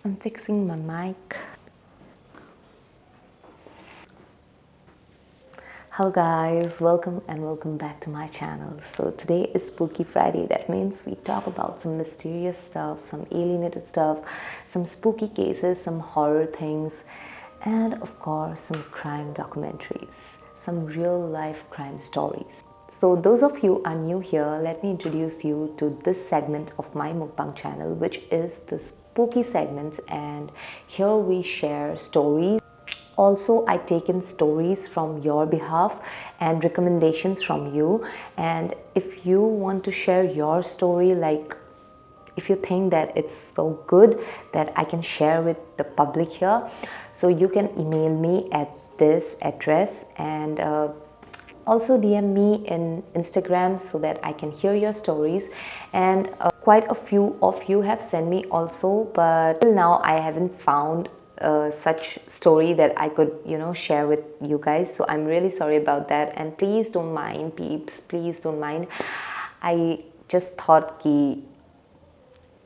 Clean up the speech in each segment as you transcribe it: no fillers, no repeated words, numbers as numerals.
I'm fixing my mic. Hello guys, welcome back to my channel. So today is Spooky Friday. That means we talk about some mysterious stuff, some alienated stuff, some spooky cases, some horror things, and of course some crime documentaries, some real life crime stories. So those of you are new here, let me introduce you to this segment of my mukbang channel, which is the spooky segments, and here we share stories. Also, I take in stories from your behalf and recommendations from you. And if you want to share your story, like if you think that it's so good that I can share with the public here, so you can email me at this address, and also DM me in Instagram so that I can hear your stories. And quite a few of you have sent me also, but till now I haven't found such story that I could share with you guys, so I'm really sorry about that, and please don't mind peeps, please don't mind. I just thought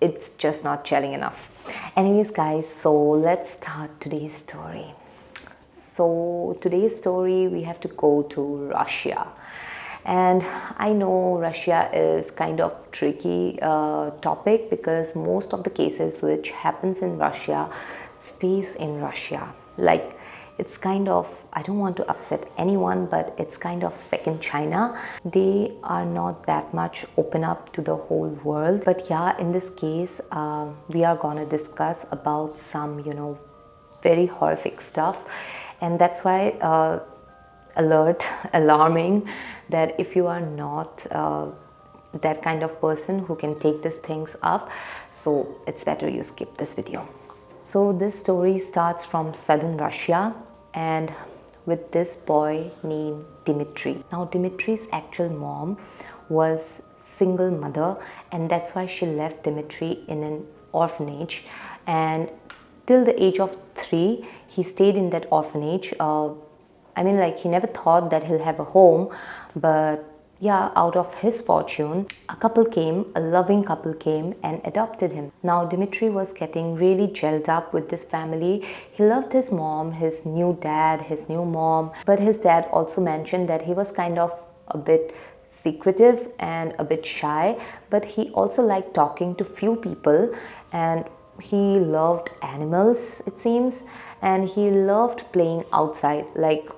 it's just not gelling enough. Anyways guys, so let's start today's story. So today's story, we have to go to Russia. And I know Russia is kind of tricky topic, because most of the cases which happens in Russia stays in Russia. Like, it's kind of, I don't want to upset anyone, but it's kind of second China. They are not that much open up to the whole world. But yeah, in this case, we are gonna discuss about some, very horrific stuff. And that's why alarming, that if you are not that kind of person who can take these things up, so it's better you skip this video. So this story starts from southern Russia, and with this boy named Dimitri. Now Dimitri's actual mom was single mother, and that's why she left Dimitri in an orphanage, and till the age of 3 he stayed in that orphanage. I mean, like, he never thought that he'll have a home, but yeah, out of his fortune, a loving couple came and adopted him. Now Dimitri was getting really gelled up with this family. He loved his mom, his new dad, his new mom, but his dad also mentioned that he was kind of a bit secretive and a bit shy, but he also liked talking to few people, and he loved animals, it seems, and he loved playing outside. Like,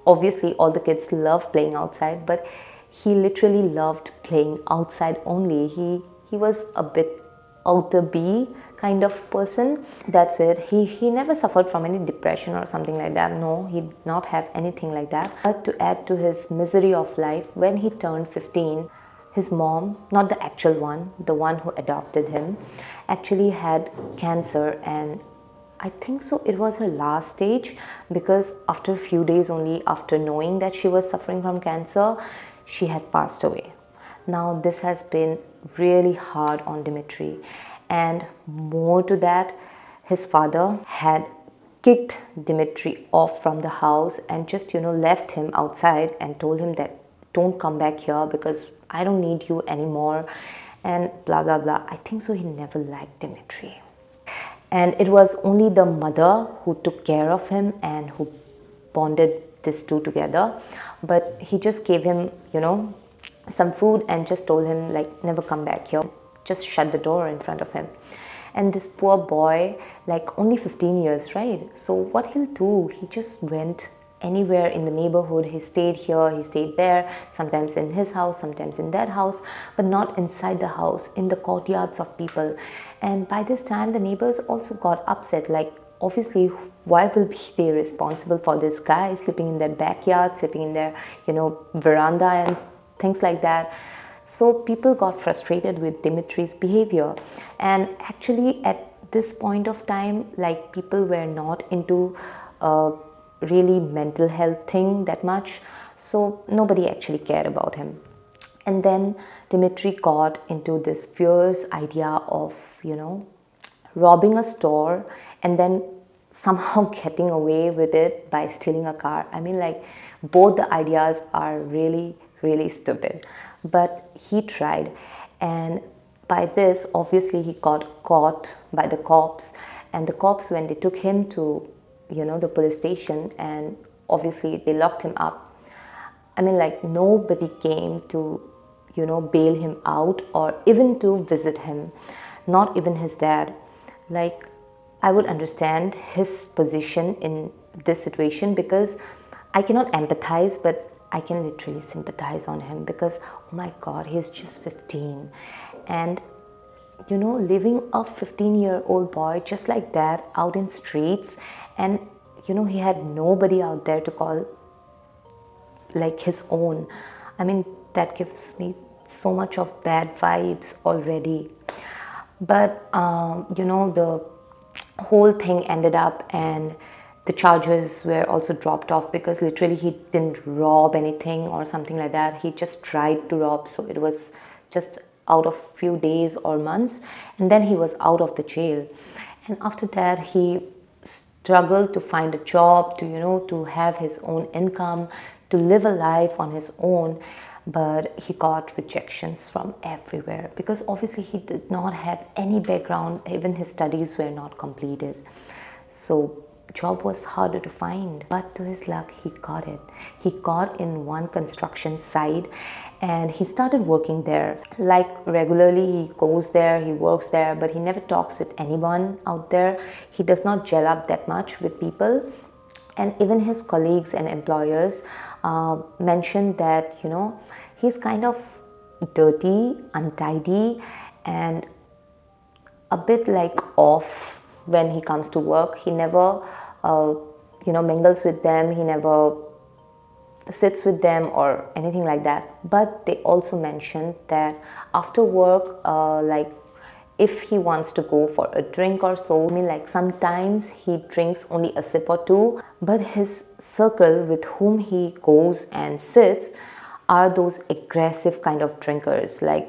obviously all the kids love playing outside, but he literally loved playing outside only. He was a bit outer bee kind of person. That's it. He never suffered from any depression or something like that. No, he did not have anything like that. But to add to his misery of life, when he turned 15, his mom, not the actual one, the one who adopted him, actually had cancer, and I think so it was her last stage, because after a few days only after knowing that she was suffering from cancer, she had passed away. Now this has been really hard on Dimitri, and more to that, his father had kicked Dimitri off from the house and just left him outside and told him that don't come back here because I don't need you anymore, and blah blah blah. I think so he never liked Dimitri. And it was only the mother who took care of him and who bonded these two together. But he just gave him, some food and just told him, like, never come back here. Just shut the door in front of him. And this poor boy, like, only 15 years, right? So what he'll do, he just went anywhere in the neighborhood. He stayed here, he stayed there, sometimes in his house, sometimes in that house, but not inside the house, in the courtyards of people. And by this time the neighbors also got upset, like, obviously why will be they responsible for this guy sleeping in their backyard, sleeping in their veranda and things like that. So people got frustrated with Dimitri's behavior, and actually at this point of time, like, people were not into really mental health thing that much, so nobody actually cared about him. And then Dimitri got into this fierce idea of robbing a store and then somehow getting away with it by stealing a car. I mean, like, both the ideas are really stupid, but he tried. And by this, obviously he got caught by the cops, And the cops, when they took him to, the police station, and obviously they locked him up, I mean, like, nobody came to, bail him out or even to visit him, not even his dad. Like, I would understand his position in this situation, because I cannot empathize, but I can literally sympathize on him, because oh my god, he's just 15. And leaving a 15-year-old boy just like that out in streets, and he had nobody out there to call like his own. I mean, that gives me so much of bad vibes already. But the whole thing ended up, and the charges were also dropped off, because literally he didn't rob anything or something like that. He just tried to rob, so it was just out of few days or months, and then he was out of the jail. And after that, he struggled to find a job, to to have his own income, to live a life on his own. But he got rejections from everywhere, because obviously he did not have any background. Even his studies were not completed, so job was harder to find. But to his luck, he got it. He got in one construction site, and he started working there. Like, regularly he goes there, he works there, but he never talks with anyone out there. He does not gel up that much with people. And even his colleagues and employers mentioned that he's kind of dirty, untidy, and a bit like off when he comes to work. He never mingles with them, he never sits with them or anything like that. But they also mentioned that after work, like, if he wants to go for a drink or so, I mean, like, sometimes he drinks only a sip or two, but his circle with whom he goes and sits are those aggressive kind of drinkers. Like,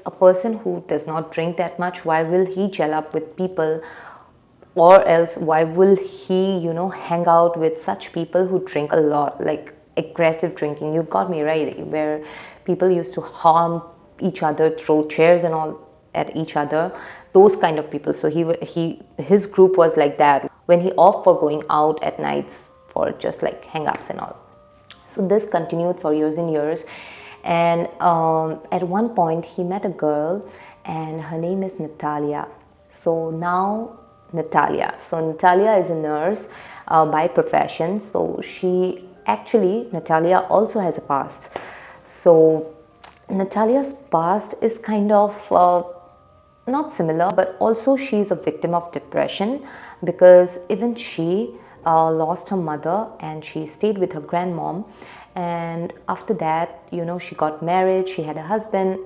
a person who does not drink that much, why will he gel up with people? Or else, why will he, hang out with such people who drink a lot, like aggressive drinking? You got me right, where people used to harm each other, throw chairs and all at each other, those kind of people. So his group was like that, when he opt for going out at nights for just like hang-ups and all. So this continued for years and years. And at one point he met a girl, and her name is Natalia. So Natalia is a nurse by profession. So Natalia also has a past. So Natalia's past is kind of not similar, but also she's a victim of depression, because even she lost her mother, and she stayed with her grandmom. And after that, she got married, she had a husband,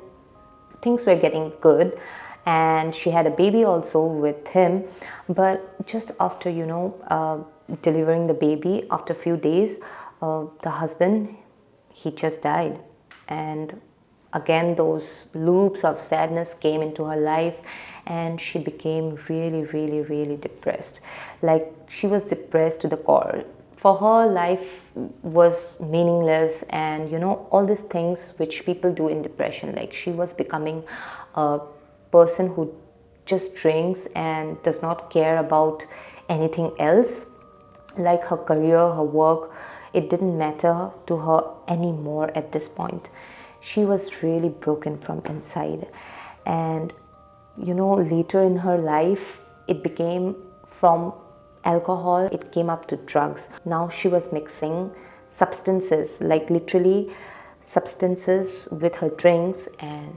things were getting good, and she had a baby also with him. But just after delivering the baby, after a few days, the husband, he just died. And again, those loops of sadness came into her life, and she became really, really, really depressed. Like, she was depressed to the core. For her, life was meaningless, and all these things which people do in depression. Like, she was becoming a person who just drinks and does not care about anything else. Like, her career, her work, it didn't matter to her anymore at this point. She was really broken from inside. And later in her life, it became from alcohol, it came up to drugs. Now she was mixing substances, like literally substances, with her drinks. And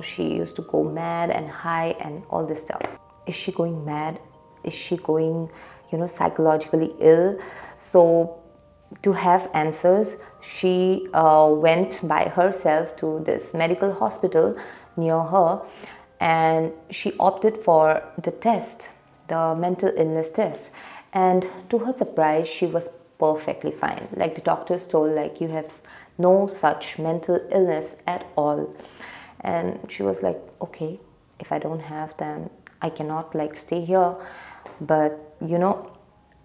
she used to go mad and high and all this stuff. Is she going mad? Is she going psychologically ill? So to have answers, she went by herself to this medical hospital near her, and she opted for the test, the mental illness test. And to her surprise, she was perfectly fine. Like, the doctors told, like, you have no such mental illness at all. And she was like, okay, if I don't have, then I cannot like stay here. But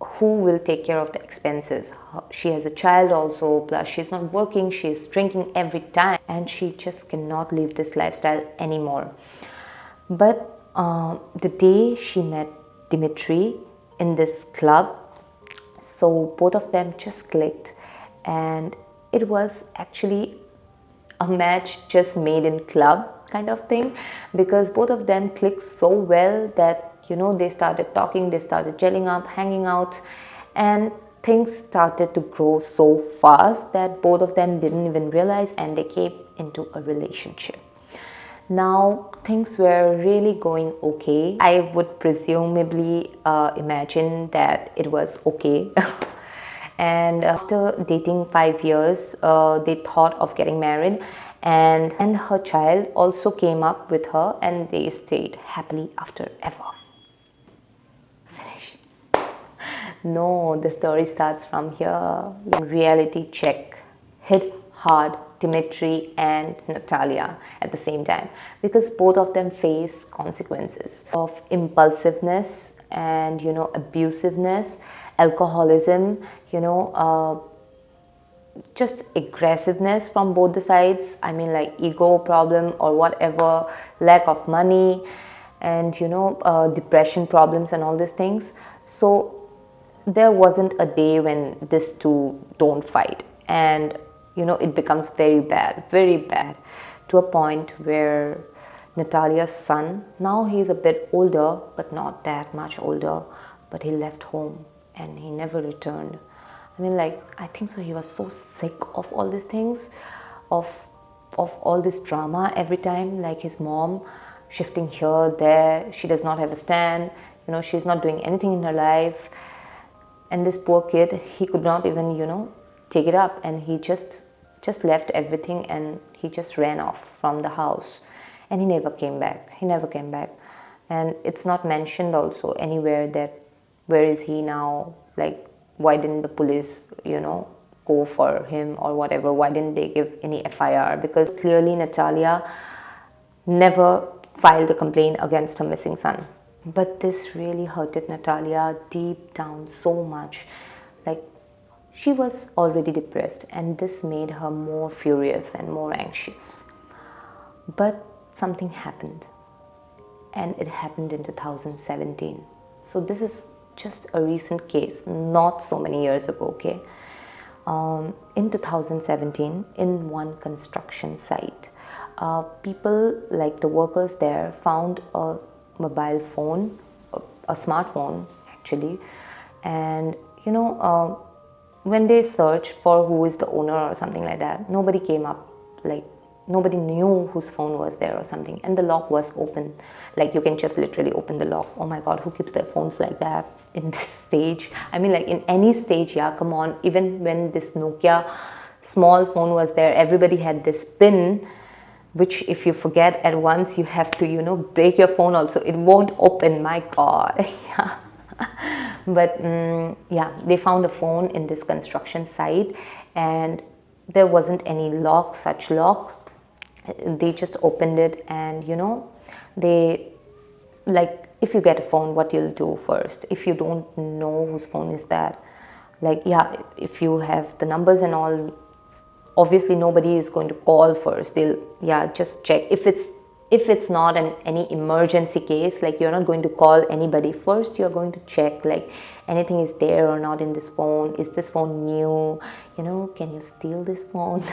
who will take care of the expenses? She has a child also, plus she's not working, she's drinking every time, and she just cannot live this lifestyle anymore. But the day she met Dimitri in this club. So both of them just clicked, and it was actually a match just made in club kind of thing, because both of them clicked so well that they started talking, they started gelling up, hanging out, and things started to grow so fast that both of them didn't even realize, and they came into a relationship. Now things were really going okay. I would presumably imagine that it was okay. And after dating 5 years, they thought of getting married, and her child also came up with her, and they stayed happily after ever. Finish. No, the story starts from here. Reality check hit hard Dimitri and Natalia at the same time, because both of them face consequences of impulsiveness and abusiveness, alcoholism, just aggressiveness from both the sides. I mean, like ego problem or whatever, lack of money, and depression problems and all these things. So there wasn't a day when these two don't fight, and it becomes very bad, to a point where Natalia's son, now he's a bit older but not that much older, but he left home and he never returned. I mean, like, I think so he was so sick of all these things, of all this drama every time, like his mom shifting here, there, she does not have a stand, she's not doing anything in her life. And this poor kid, he could not even, take it up, and he just left everything, and he just ran off from the house, and he never came back. And it's not mentioned also anywhere that where is he now, like why didn't the police, go for him or whatever, why didn't they give any FIR, because clearly Natalia never filed a complaint against her missing son. But this really hurted Natalia deep down so much. Like, she was already depressed, and this made her more furious and more anxious. But something happened, and it happened in 2017. So this is just a recent case, not so many years ago, okay? In 2017, in one construction site, people, like the workers there, found a mobile phone, a smartphone actually, and when they searched for who is the owner or something like that, nobody came up, like nobody knew whose phone was there or something, and the lock was open. Like, you can just literally open the lock. Oh my god, who keeps their phones like that in this stage? I mean, like in any stage, yeah, come on. Even when this Nokia small phone was there, everybody had this pin, which if you forget at once, you have to break your phone also, it won't open. My god. Yeah. But yeah, they found a phone in this construction site, and there wasn't any such lock. They just opened it, and they, like, if you get a phone, what you'll do first, if you don't know whose phone is that, like, yeah, if you have the numbers and all, obviously nobody is going to call first. They'll, yeah, just check. If it's not any emergency case, like, you're not going to call anybody first, you're going to check, like, anything is there or not in this phone. Is this phone new? Can you steal this phone?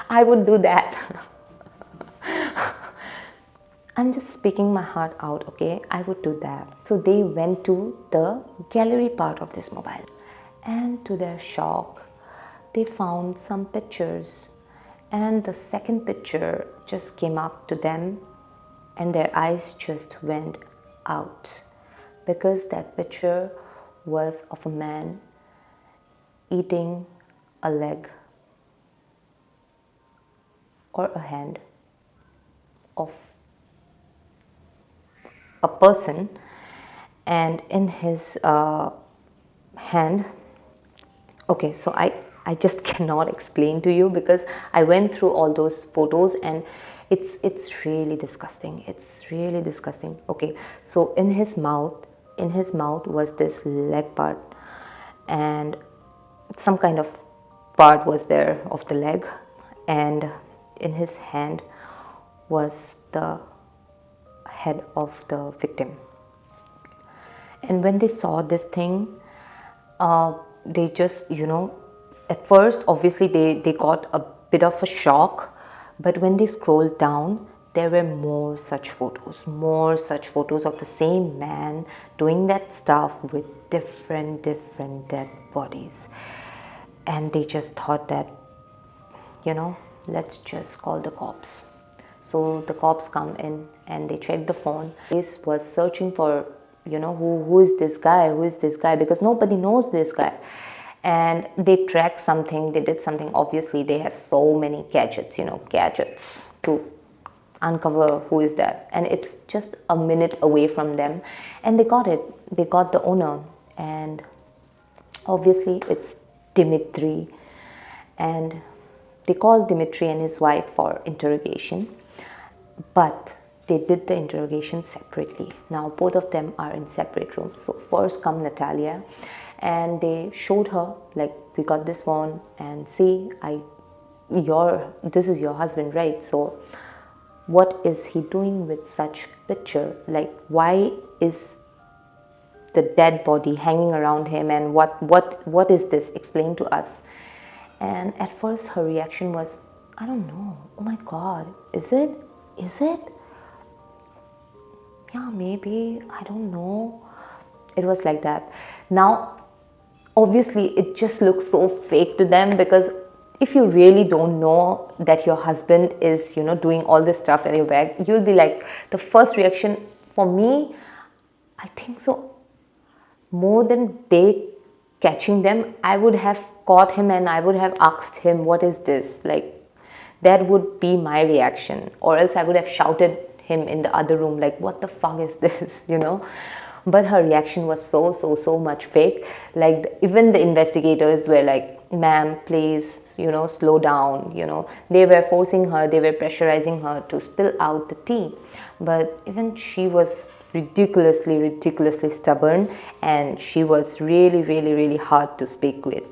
I would do that. I'm just speaking my heart out, okay? I would do that. So they went to the gallery part of this mobile, and to their shock, they found some pictures, and the second picture just came up to them, and their eyes just went out, because that picture was of a man eating a leg or a hand of a person, and in his hand, okay, so I just cannot explain to you, because I went through all those photos, and it's really disgusting. It's really disgusting. Okay, so in his mouth was this leg part, and some kind of part was there of the leg, and in his hand was the head of the victim. And when they saw this thing, they just, at first, obviously, they got a bit of a shock. But when they scrolled down, there were more such photos of the same man doing that stuff with different dead bodies. And they just thought that, let's just call the cops. So the cops come in and they check the phone. Police was searching for, who is this guy, because nobody knows this guy. And they tracked something, they did something. Obviously they have so many gadgets to uncover who is that. And it's just a minute away from them, and they got the owner. And obviously it's Dimitri. And they called Dimitri and his wife for interrogation, but they did the interrogation separately. Now both of them are in separate rooms. So first come Natalia, and they showed her, like, we got this phone, and see, this is your husband, right? So what is he doing with such picture? Like, why is the dead body hanging around him, and what is this? Explain to us. And at first her reaction was, I don't know. Oh my God, is it? Yeah, maybe, I don't know. It was like that. Now, obviously, it just looks so fake to them, because if you really don't know that your husband is, doing all this stuff at your back, you'll be like, the first reaction for me, I think so, more than they catching them, I would have caught him and I would have asked him, what is this? Like, that would be my reaction. Or else I would have shouted him in the other room, like, what the fuck is this? But her reaction was so much fake. Like, even the investigators were like, ma'am, please, slow down. They were forcing her, they were pressurizing her to spill out the tea. But even she was ridiculously stubborn, and she was really hard to speak with.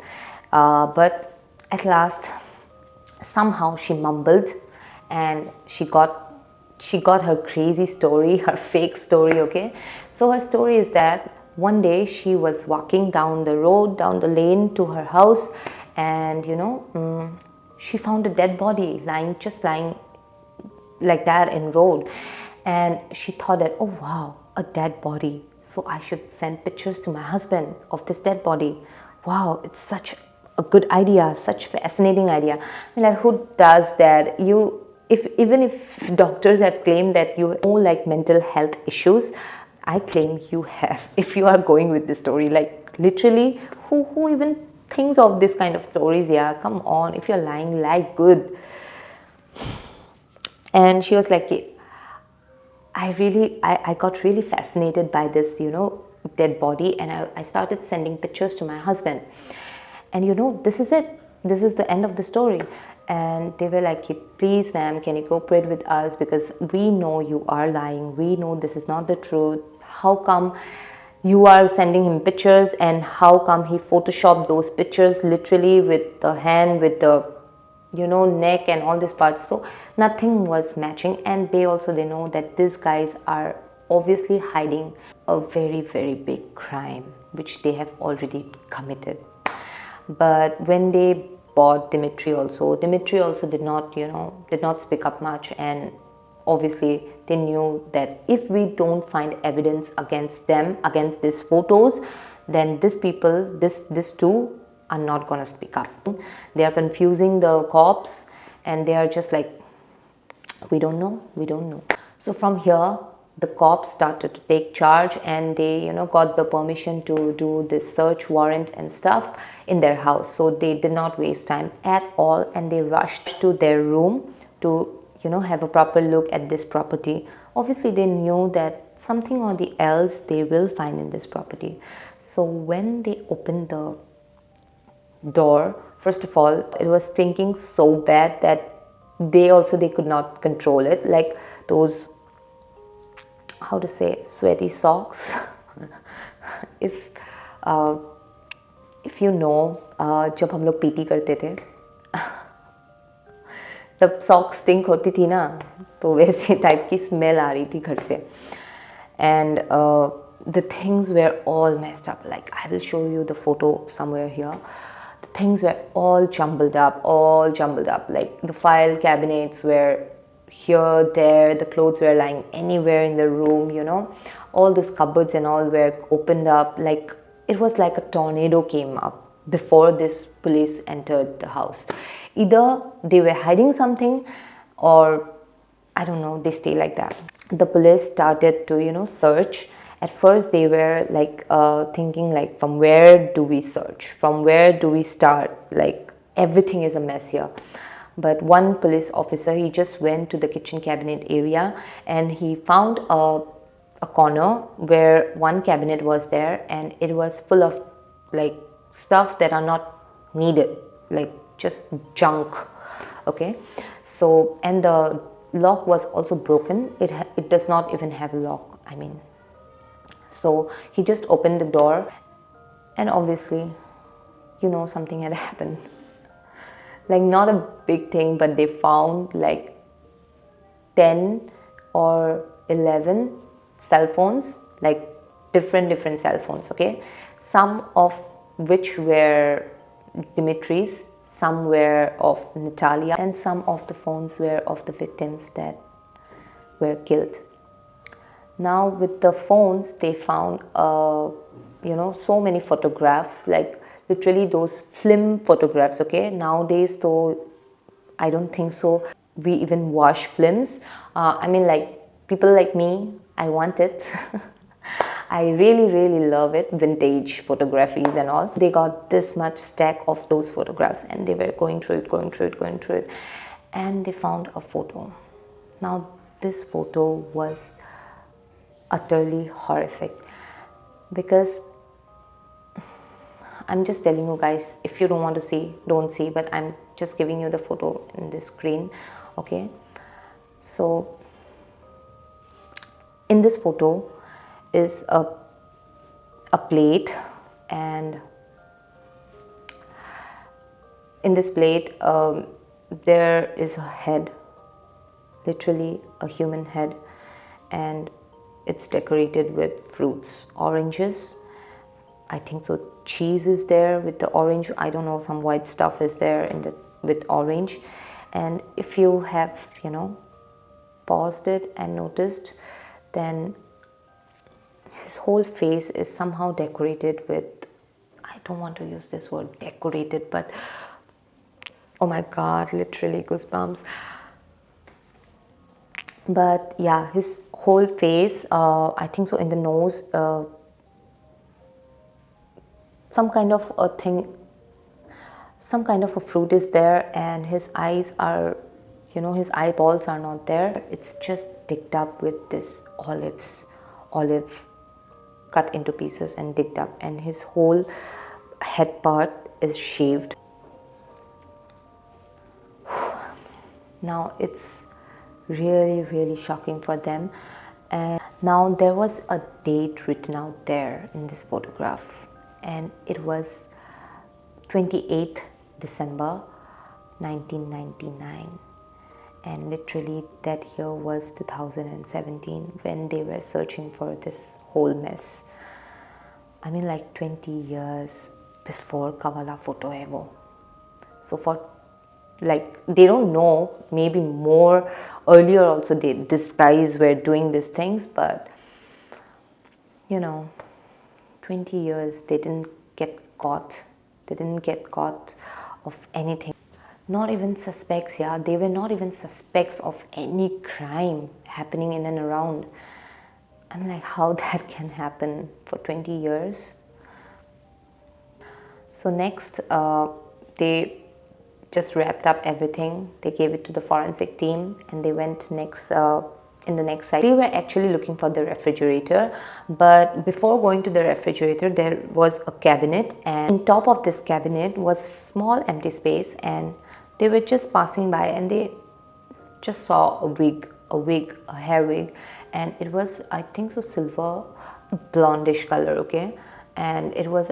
But at last, somehow she mumbled, and she got her crazy story, her fake story, okay? So her story is that one day she was walking down the road, down the lane to her house, and she found a dead body lying like that in road. And she thought that, oh wow, a dead body, so I should send pictures to my husband of this dead body. Wow, it's such a good idea, such fascinating idea. I mean, like, who does that? Even if doctors have claimed that you have like mental health issues, I claim you have. If you are going with this story, like, literally, who even thinks of this kind of stories? Yeah, come on. If you're lying, lie good. And she was like, I got really fascinated by this, dead body, and I started sending pictures to my husband. And this is it. This is the end of the story. And they were like, please, ma'am, can you cooperate with us? Because we know you are lying. We know this is not the truth. How come you are sending him pictures, and how come he photoshopped those pictures literally with the hand, with the neck and all these parts? So nothing was matching. And they know that these guys are obviously hiding a very big crime which they have already committed. But when they bought Dimitri also did not speak up much. And obviously they knew that if we don't find evidence against them, against these photos, then these two are not gonna speak up. They are confusing the cops, and they are just like, we don't know. So from here, the cops started to take charge, and they got the permission to do this search warrant and stuff in their house. So they did not waste time at all, and they rushed to their room to have a proper look at this property. Obviously they knew that something or the else they will find in this property. So when they opened the door, first of all, it was stinking so bad that they could not control it. Like those, how to say, sweaty socks. if जब हम लोग PT करते थे तब socks stink होती थी ना, तो वैसे टाइप की स्मेल आ रही थी घर से. And the things were all messed up. Like, I will show you the photo somewhere here. The things were all jumbled up, like the file cabinets were here, there, the clothes were lying anywhere in the room, you know, all these cupboards and all were opened up. Like, it was like a tornado came up before this police entered the house. Either they were hiding something, or I don't know, they stay like that. The police started to, you know, search. At first they were like thinking like, from where do we search, from where do we start, like everything is a mess here. But one police officer, he just went to the kitchen cabinet area and he found a corner where one cabinet was there, and it was full of like stuff that are not needed, like just junk. Okay, so, and the lock was also broken. It does not even have a lock, I mean. So he just opened the door, and obviously, you know, something had happened. Like, not a big thing, but they found like 10 or 11 cell phones, like different cell phones. Okay, some of which were Dimitri's, some were of Natalia, and some of the phones were of the victims that were killed. Now with the phones, they found you know, so many photographs, like literally those film photographs. Okay, nowadays though I don't think so we even wash films. I mean, like, people like me, I want it. I really love it, vintage photographies and all. They got this much stack of those photographs, and they were going through it, and they found a photo. Now this photo was utterly horrific, because I'm just telling you guys, if you don't want to see, don't see, but I'm just giving you the photo in the screen. Okay, so in this photo is a plate, and in this plate there is a head, literally a human head, and it's decorated with fruits, oranges, I think so, cheese is there with the orange, I don't know, some white stuff is there in the with orange. And if you have, you know, paused it and noticed, then his whole face is somehow decorated with, I don't want to use this word decorated, but oh my god, literally goosebumps. But yeah, his whole face, I think so, in the nose, some kind of a thing, some kind of a fruit is there, and his eyes are, you know, his eyeballs are not there. It's just digged up with this olive cut into pieces and digged up, and his whole head part is shaved. Now it's really shocking for them. And now there was a date written out there in this photograph, and it was 28th December 1999, and literally that year was 2017 when they were searching for this whole mess. I mean, like 20 years before Kavala photo ever. So for, like, they don't know, maybe more earlier also these guys were doing these things, but you know, 20 years they didn't get caught. They didn't get caught of anything. Not even suspects, yeah. They were not even suspects of any crime happening in and around. I'm like, how that can happen for 20 years? So next, they just wrapped up everything. They gave it to the forensic team, and they went next in the next site. They were actually looking for the refrigerator, but before going to the refrigerator, there was a cabinet, and on top of this cabinet was a small empty space, and they were just passing by, and they just saw a hair wig, and it was, I think so, silver blondish color. Okay, and it was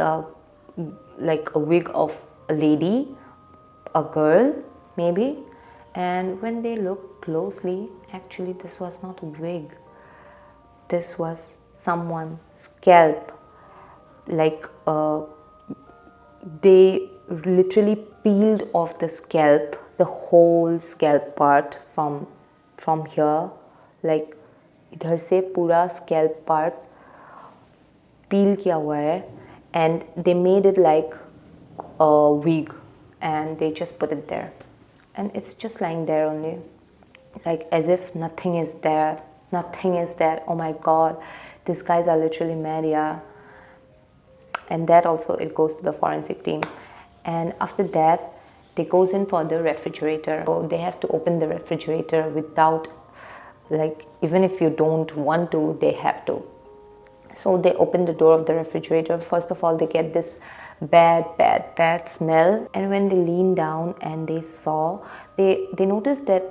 like a wig of a lady, a girl maybe. And when they looked closely, actually this was not a wig, this was someone's scalp, like they literally peeled off the scalp, the whole scalp part from here, like इधर से पूरा scalp part peel किया हुआ है, and they made it like a wig and they just put it there, and it's just lying there only, like as if nothing is there. Nothing is there. Oh my god, these guys are literally mad, yeah. And that also, it goes to the forensic team. And after that, they goes in for the refrigerator. So they have to open the refrigerator without, like, even if you don't want to, they have to. So they open the door of the refrigerator. First of all, they get this bad smell, and when they lean down and they saw, they noticed that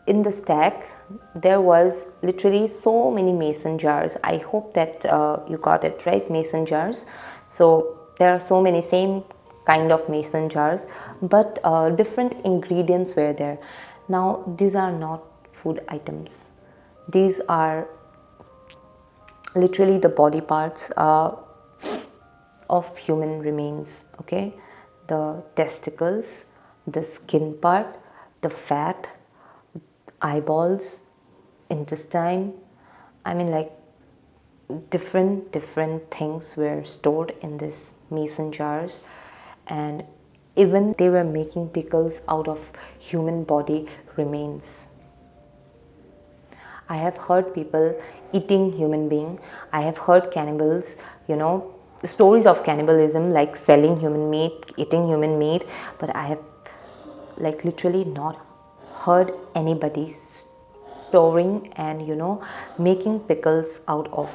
in the stack there was literally so many mason jars. I hope that you got it right, mason jars. So there are so many same kind of mason jars, but different ingredients were there. Now these are not food items, these are literally the body parts of human remains. Okay, the testicles, the skin part, the fat, eyeballs, intestine. I mean, like, different things were stored in this mason jars, and even they were making pickles out of human body remains. I have heard people eating human being. I have heard cannibals, stories of cannibalism, like selling human meat, eating human meat, but I have like literally not heard anybody storing and making pickles out of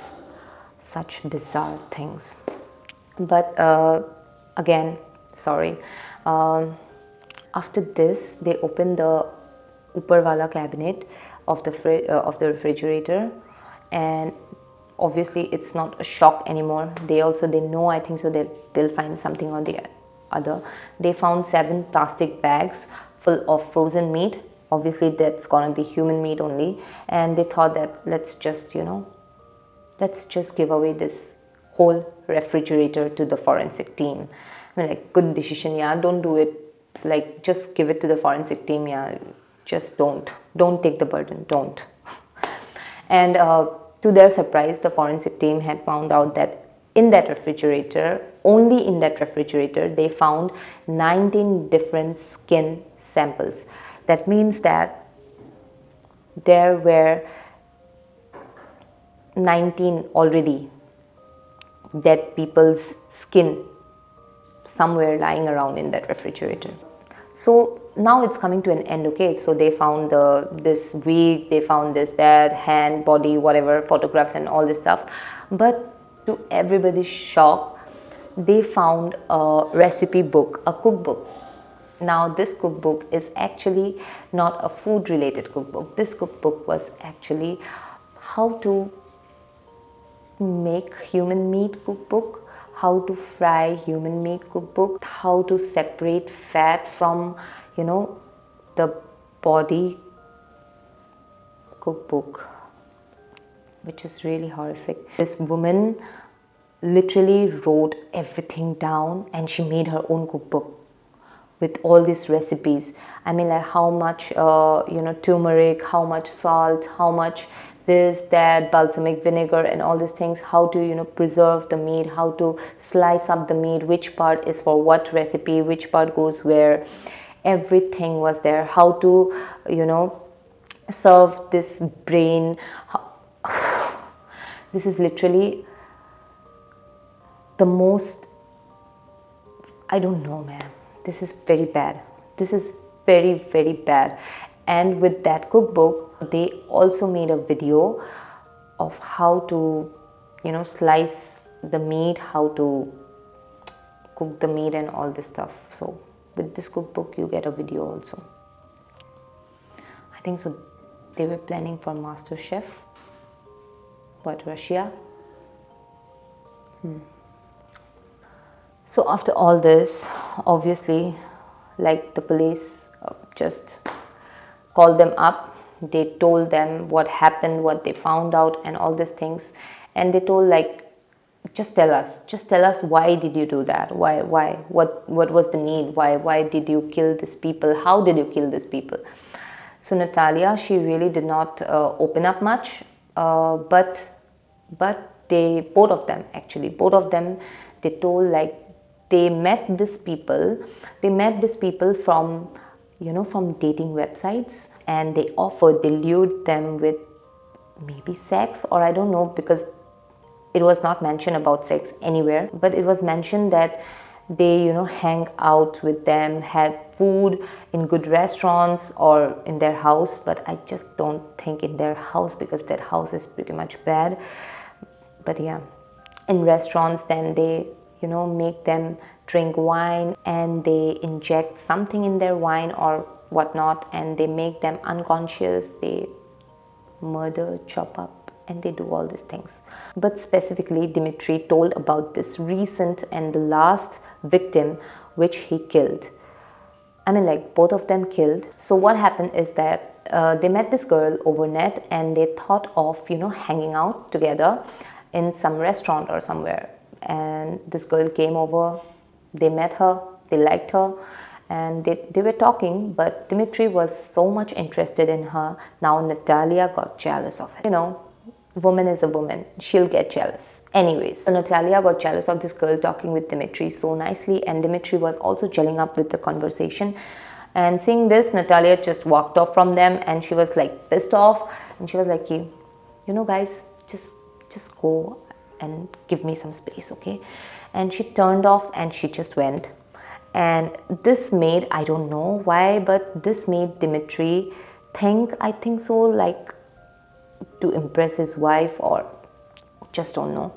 such bizarre things. But again, sorry, after this they opened the upar wala cabinet of the refrigerator, and obviously it's not a shock anymore. They know, I think so, they'll find something or the other. They found 7 plastic bags full of frozen meat. Obviously that's gonna be human meat only, and they thought that let's just give away this whole refrigerator to the forensic team. I mean, like, good decision, yeah. Don't do it, like, just give it to the forensic team, yeah. Just don't take the burden, don't. And to their surprise, the forensic team had found out that in that refrigerator, only in that refrigerator, they found 19 different skin samples. That means that there were 19 already dead people's skin somewhere lying around in that refrigerator. So now it's coming to an end, okay? So they found this wig, they found this, that, hand, body, whatever, photographs and all this stuff. But to everybody's shock, they found a recipe book, a cookbook. Now this cookbook is actually not a food related cookbook. This cookbook was actually how to make human meat cookbook, how to fry human meat cookbook, how to separate fat from the body cookbook, which is really horrific. This woman literally wrote everything down and she made her own cookbook with all these recipes. I mean, like, how much turmeric, how much salt, how much this, that, balsamic vinegar and all these things, how to preserve the meat, how to slice up the meat, which part is for what recipe, which part goes where. Everything was there. How to serve this brain. This is literally the most, I don't know, man. This is very bad. This is very bad. And with that cookbook, they also made a video of how to slice the meat, how to cook the meat and all this stuff. So with this cookbook you get a video also. I think so they were planning for Master Chef, but Russia. So after all this, obviously, like, the police just called them up. They told them what happened, what they found out, and all these things. And they told, like, just tell us, why did you do that? Why, what was the need? Why did you kill these people? How did you kill these people? So Natalia, she really did not open up much, but they, both of them, they told, like, they met these people from, from dating websites, and they lured them with maybe sex, or I don't know, because it was not mentioned about sex anywhere, but it was mentioned that they, hang out with them, had food in good restaurants or in their house. But I just don't think in their house, because their house is pretty much bad. But yeah, in restaurants, then they, make them drink wine, and they inject something in their wine or whatnot, and they make them unconscious. They murder, chop up, and they do all these things. But specifically, Dimitri told about this recent and the last victim which he killed. I mean, like, both of them killed. So what happened is that they met this girl over net, and they thought of, hanging out together in some restaurant or somewhere. And this girl came over, they met her, they liked her, and they were talking, but Dimitri was so much interested in her. Now Natalia got jealous of it. Woman is a woman, she'll get jealous. Anyways, so Natalia got jealous of this girl talking with Dimitri so nicely, and Dimitri was also gelling up with the conversation. And seeing this, Natalia just walked off from them, and she was like pissed off, and she was like, guys, just go and give me some space, okay? And she turned off and she just went. And this made, I don't know why, but this made Dimitri I think so, like, to impress his wife, or just don't know.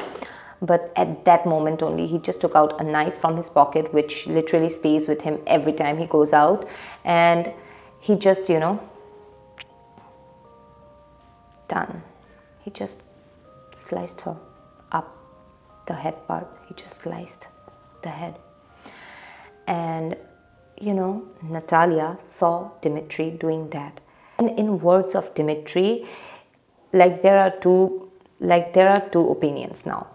But at that moment only, he just took out a knife from his pocket, which literally stays with him every time he goes out, and he just, done. He just sliced her up, the head part. He just sliced the head. And Natalia saw Dimitri doing that. And in words of Dimitri, like, there are two opinions now.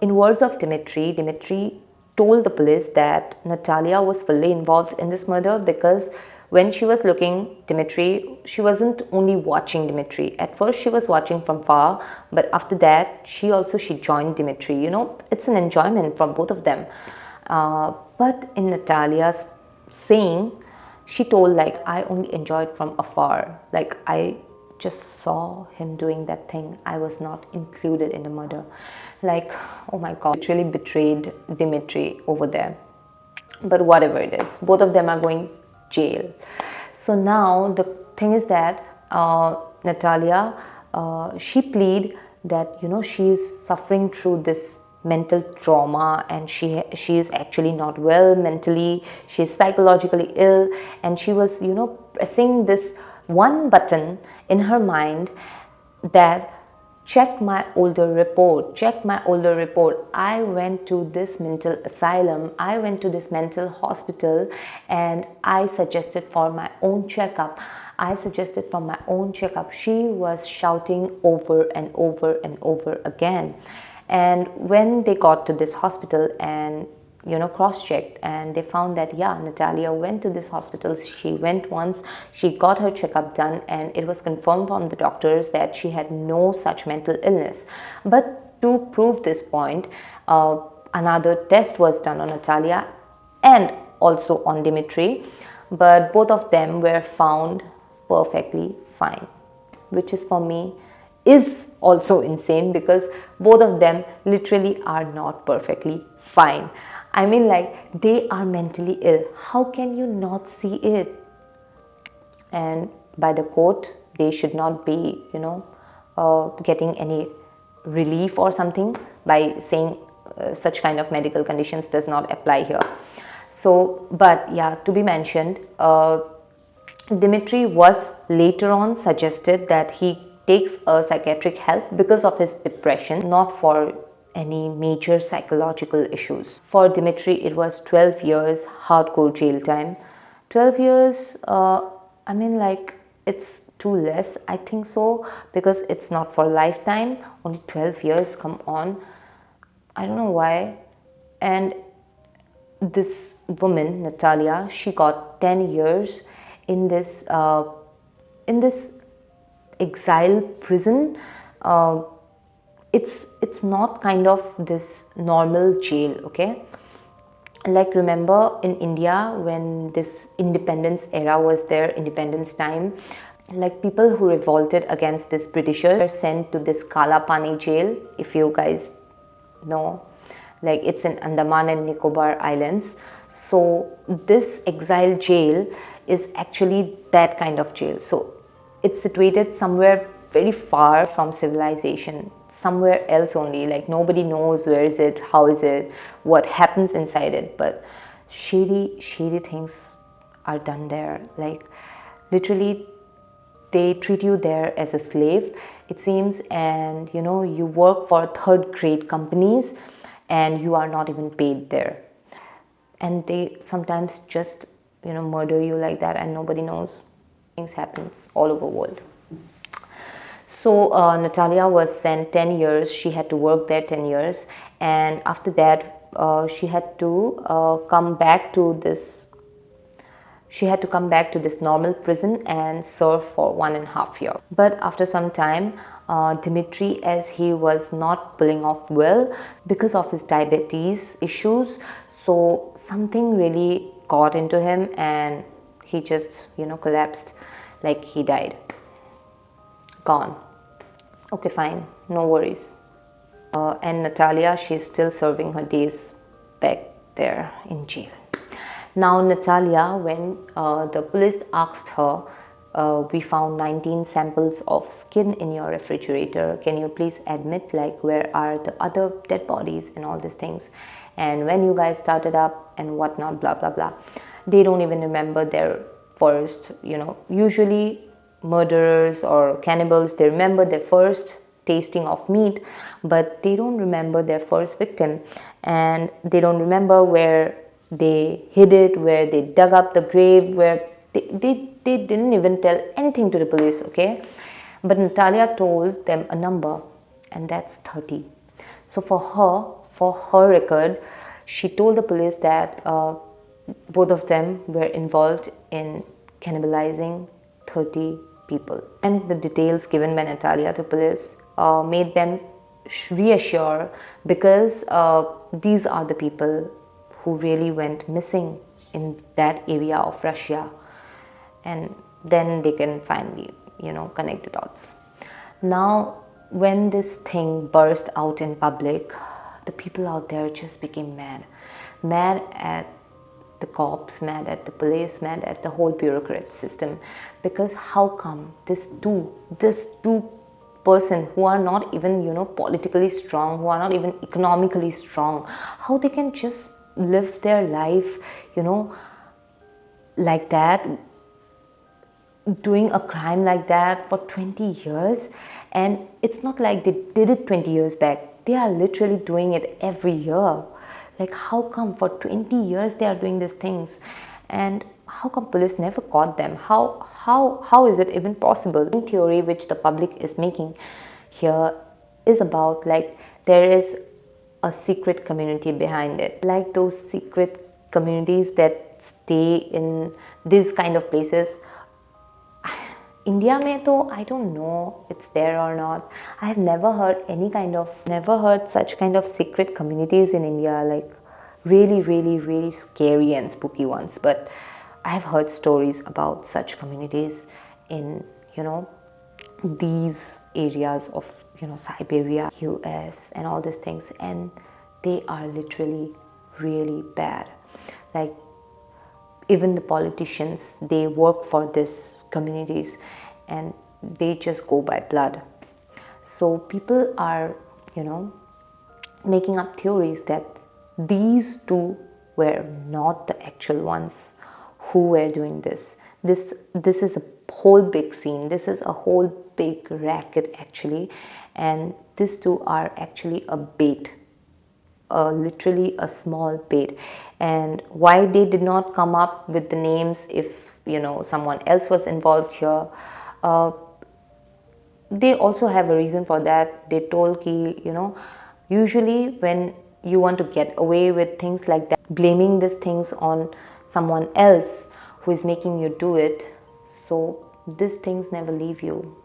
In words of Dimitri told the police that Natalia was fully involved in this murder, because when she was looking Dimitri, she wasn't only watching Dimitri. At first she was watching from far, but after that she joined Dimitri. It's an enjoyment from both of them. But in Natalia's saying, she told, like, I only enjoyed from afar. Like, I just saw him doing that thing. I was not included in the murder. Like, oh my God, it really betrayed Dimitri over there. But whatever it is, both of them are going jail. So now the thing is that Natalia, she plead that, she is suffering through this mental trauma, and she is actually not well mentally. She is psychologically ill, and she was, pressing this one button in her mind, that check my older report. I went to this mental asylum, I went to this mental hospital, and I suggested for my own checkup. She was shouting over and over and over again. And when they got to this hospital and cross-checked, and they found that, yeah, Natalia went to this hospital. She went once, she got her checkup done, and it was confirmed from the doctors that she had no such mental illness. But to prove this point, another test was done on Natalia and also on Dimitri, but both of them were found perfectly fine, which is, for me, is also insane, because both of them literally are not perfectly fine. I mean, like, they are mentally ill. How can you not see it? And by the court, they should not be, getting any relief or something by saying such kind of medical conditions does not apply here. So, but yeah, to be mentioned, Dimitri was later on suggested that he takes a psychiatric help because of his depression, not for any major psychological issues. For Dimitri, it was 12 years hardcore jail time. 12 years, I mean, like, it's too less, I think so, because it's not for lifetime, only 12 years, come on. I don't know why. And this woman, Natalia, she got 10 years in this exile prison. It's not kind of this normal jail, okay? Like, remember in India when this independence era was there, independence time, like people who revolted against this Britishers were sent to this Kala Pani jail, if you guys know. Like, it's in Andaman and Nicobar Islands. So this exile jail is actually that kind of jail. So it's situated somewhere very far from civilization, somewhere else only. Like, nobody knows where is it, how is it, what happens inside it. But shady things are done there. Like, literally, they treat you there as a slave, it seems, and you work for third grade companies and you are not even paid there. And they sometimes just murder you like that, and nobody knows. Things happens all over the world. So Natalia was sent 10 years. She had to work there 10 years, and after that she had to come back to this normal prison and serve for 1.5 years. But after some time, Dimitri, as he was not pulling off well because of his diabetes issues, so something really got into him and he just collapsed, like he died. Gone. Okay, fine, no worries. And Natalia, she's still serving her days back there in jail. Now Natalia, when the police asked her, we found 19 samples of skin in your refrigerator, can you please admit, like, where are the other dead bodies and all these things, and when you guys started up and whatnot, blah blah blah. They don't even remember their first, usually murderers or cannibals, they remember their first tasting of meat, but they don't remember their first victim, and they don't remember where they hid it, where they dug up the grave, where they didn't even tell anything to the police, okay? But Natalia told them a number, and that's 30. So for her record, she told the police that both of them were involved in cannibalizing 30 people. And the details given by Natalia to police made them reassure, because these are the people who really went missing in that area of Russia. And then they can finally, connect the dots. Now, when this thing burst out in public, the people out there just became mad. Mad at the cops, mad at the police, mad at the whole bureaucrat system. Because how come this two person who are not even, politically strong, who are not even economically strong, how they can just live their life, like that, doing a crime like that for 20 years. And it's not like they did it 20 years back, they are literally doing it every year. Like, how come for 20 years they are doing these things, and how come police never caught them? How is it even possible? The theory which the public is making here is about, like, there is a secret community behind it, like those secret communities that stay in these kind of places. India mein to, I don't know it's there or not. I have never heard such kind of secret communities in India, like really scary and spooky ones. But I have heard stories about such communities in, these areas of, Siberia, US and all these things, and they are literally really bad. Like, even the politicians, they work for these communities and they just go by blood. So people are, making up theories that these two were not the actual ones who were doing this. This is a whole big scene. This is a whole big racket actually, and these two are actually a bait. Literally a small bait. And why they did not come up with the names, if someone else was involved here. uh, they also have a reason for that. They told ki, usually when you want to get away with things like that, blaming these things on someone else who is making you do it, so these things never leave you.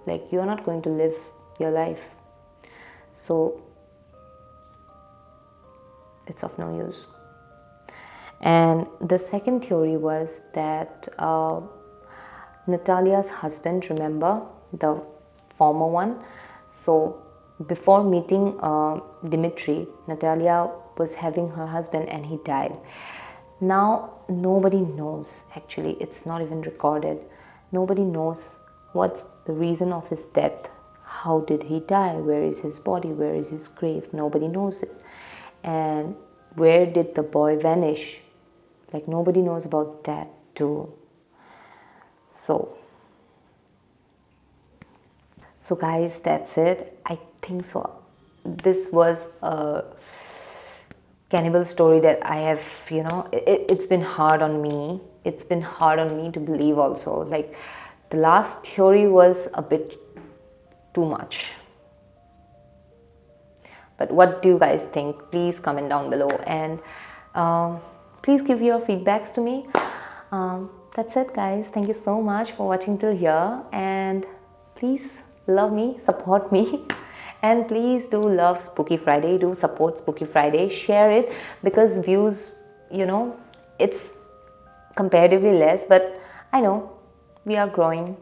Like, you're not going to live your life, so it's of no use. And the second theory was that Natalia's husband, remember, the former one, so before meeting Dimitri, Natalia was having her husband and he died. Now nobody knows, actually it's not even recorded, nobody knows what's the reason of his death. How did he die? Where is his body? Where is his grave? Nobody knows it. And where did the boy vanish? Like, nobody knows about that too. So guys, that's it. I think so. This was a cannibal story that I have, it's been hard on me. It's been hard on me to believe also. Like, the last theory was a bit too much. But what do you guys think? Please comment down below, and please give your feedbacks to me. That's it, guys. Thank you so much for watching till here, and please love me, support me, and please do love Spooky Friday. Do support Spooky Friday, share it, because views, it's comparatively less, but I know we are growing,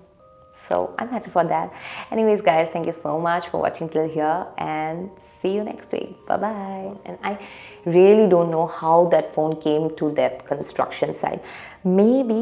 so I'm happy for that. Anyways, guys, thank you so much for watching till here, and see you next week. Bye bye. And I really don't know how that phone came to that construction site. Maybe